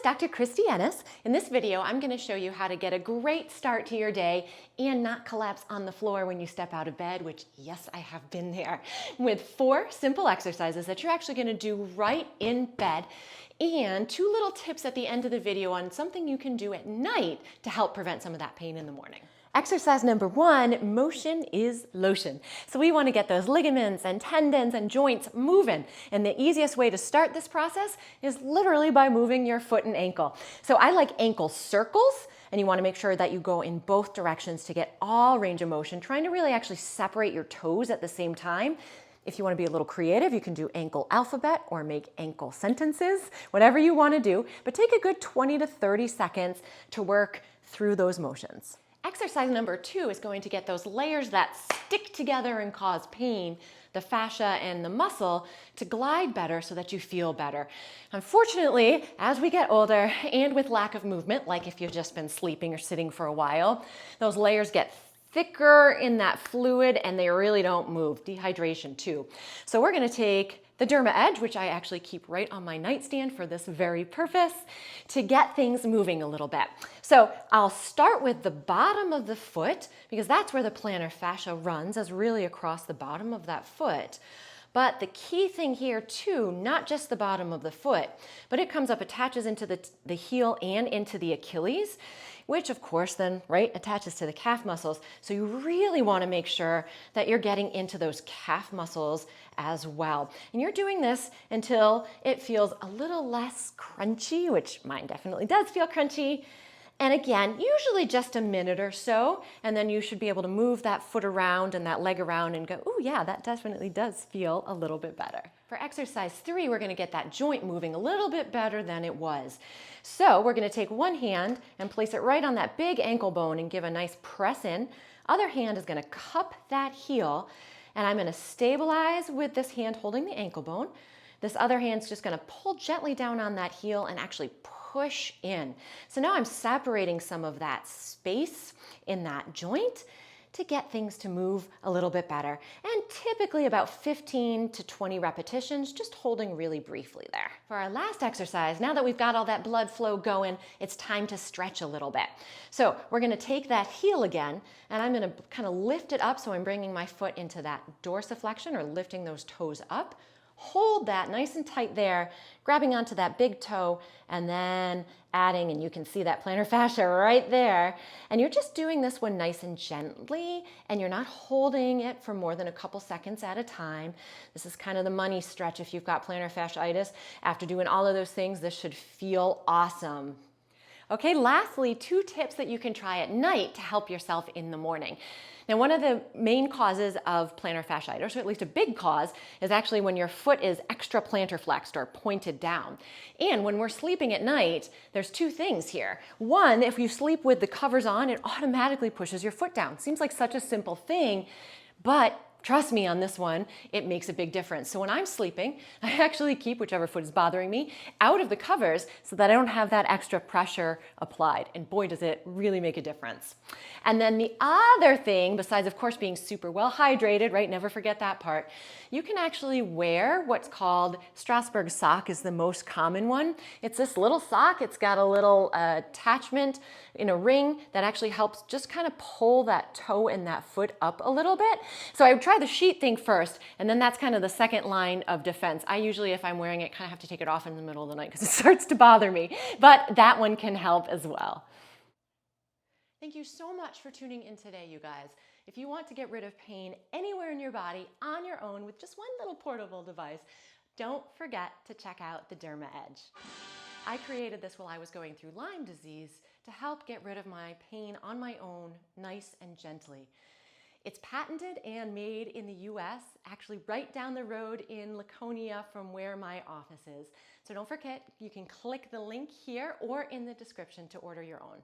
Dr. Christy Ennis. In this video, I'm going to show you how to get a great start to your day and not collapse on the floor when you step out of bed, which, yes, I have been there, with 4 simple exercises that you're actually going to do right in bed, and 2 little tips at the end of the video on something you can do at night to help prevent some of that pain in the morning. Exercise number 1, motion is lotion. So we want to get those ligaments and tendons and joints moving. And the easiest way to start this process is literally by moving your foot and ankle. So I like ankle circles, and you want to make sure that you go in both directions to get all range of motion, trying to really actually separate your toes at the same time. If you want to be a little creative, you can do ankle alphabet or make ankle sentences, whatever you want to do, but take a good 20 to 30 seconds to work through those motions. Exercise number 2 is going to get those layers that stick together and cause pain, the fascia and the muscle, to glide better so that you feel better. Unfortunately, as we get older and with lack of movement, like if you've just been sleeping or sitting for a while, those layers get thicker in that fluid and they really don't move. Dehydration too. So we're going to take the Derma Edge, which I actually keep right on my nightstand for this very purpose, to get things moving a little bit. So I'll start with the bottom of the foot because that's where the plantar fascia runs, as really across the bottom of that foot. But the key thing here too, not just the bottom of the foot, but it comes up, attaches into the heel and into the Achilles, which of course then, right, attaches to the calf muscles. So you really want to make sure that you're getting into those calf muscles as well. And you're doing this until it feels a little less crunchy, which mine definitely does feel crunchy. And again, usually just a minute or so, and then you should be able to move that foot around and that leg around and go, oh yeah, that definitely does feel a little bit better. For exercise 3, we're going to get that joint moving a little bit better than it was. So we're going to take one hand and place it right on that big ankle bone and give a nice press in. Other hand is going to cup that heel, and I'm going to stabilize with this hand holding the ankle bone. This other hand's just going to pull gently down on that heel and actually push in. So now I'm separating some of that space in that joint to get things to move a little bit better. And typically about 15 to 20 repetitions, just holding really briefly there. For our last exercise, now that we've got all that blood flow going, it's time to stretch a little bit. So we're going to take that heel again, and I'm going to kind of lift it up, so I'm bringing my foot into that dorsiflexion, or lifting those toes up. Hold that nice and tight there, grabbing onto that big toe, and then adding, and you can see that plantar fascia right there. And you're just doing this one nice and gently, and you're not holding it for more than a couple seconds at a time. This is kind of the money stretch if you've got plantar fasciitis. After doing all of those things, this should feel awesome. Okay, lastly, 2 tips that you can try at night to help yourself in the morning. Now, one of the main causes of plantar fasciitis, or at least a big cause, is actually when your foot is extra plantar flexed or pointed down. And when we're sleeping at night, there's 2 things here. One, if you sleep with the covers on, it automatically pushes your foot down. Seems like such a simple thing, but trust me on this one, it makes a big difference. So when I'm sleeping, I actually keep whichever foot is bothering me out of the covers so that I don't have that extra pressure applied. And boy, does it really make a difference. And then the other thing, besides of course being super well hydrated, right? Never forget that part. You can actually wear what's called Strasbourg sock, is the most common one. It's this little sock. It's got a little attachment in a ring that actually helps just kind of pull that toe and that foot up a little bit. So I would try the sheet thing first, and then that's kind of the second line of defense. I usually, if I'm wearing it, kind of have to take it off in the middle of the night because it starts to bother me, but that one can help as well. Thank you so much for tuning in today, you guys. If you want to get rid of pain anywhere in your body on your own with just one little portable device, don't forget to check out the Derma Edge. I created this while I was going through Lyme disease to help get rid of my pain on my own, nice and gently. It's patented and made in the US, actually right down the road in Laconia from where my office is. So don't forget, you can click the link here or in the description to order your own.